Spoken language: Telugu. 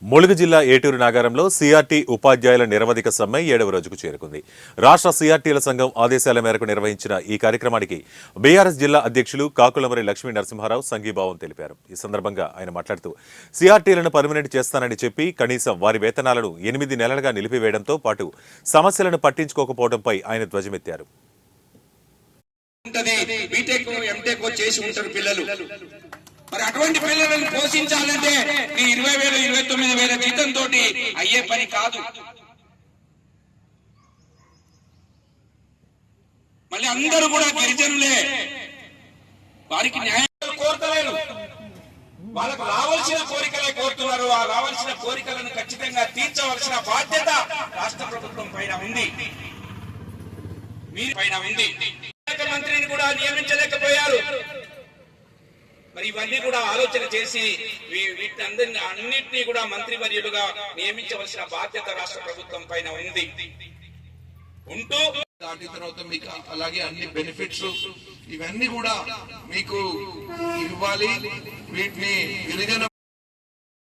ములుగు జిల్లా ఏటూరు నాగారంలో సిఆర్టీ ఉపాధ్యాయుల నిరవధిక సమ్మె 7వ రోజుకు చేరుకుంది. రాష్ట్ర సిఆర్టీల సంఘం ఆదేశాల మేరకు నిర్వహించిన ఈ కార్యక్రమానికి బీఆర్ఎస్ జిల్లా అధ్యక్షులు కాకులమరి లక్ష్మీ నరసింహారావు సంఘీభావం తెలిపారు. ఈ సందర్భంగా ఆయన మాట్లాడుతూ సిఆర్టీలను పర్మనెంట్ చేస్తానని చెప్పి కనీసం వారి వేతనాలను 8 నెలలుగా నిలిపివేయడంతో పాటు సమస్యలను పట్టించుకోకపోవడంపై ఆయన ధ్వజమెత్తారు. మరి అటువంటి పిల్లలను పోషించాలంటే ఈ 20,000 29,000 జీతంతో అయ్యే పని కాదు. మళ్ళీ అందరూ కూడా గిరిజనులే, వారికి న్యాయం కోరతలేరు, వాళ్ళకు రావాల్సిన కోరికలే కోరుతున్నారు. ఆ రావాల్సిన కోరికలను ఖచ్చితంగా తీర్చవలసిన బాధ్యత రాష్ట్ర ప్రభుత్వం పైన ఉంది, మీ పైన ఉంది. మంత్రిని కూడా నియమించలేకపోయారు. మరి ఇవన్నీ కూడా ఆలోచన చేసి అన్నింటినీ కూడా మంత్రివర్యులుగా నియమించవలసిన బాధ్యత రాష్ట్ర ప్రభుత్వం పైన ఉంది. ఉంటూ దాటిన తర్వాత మీకు అలాగే అన్ని బెనిఫిట్స్ ఇవన్నీ కూడా మీకు ఇవ్వాలి. వీటిని గిరిజన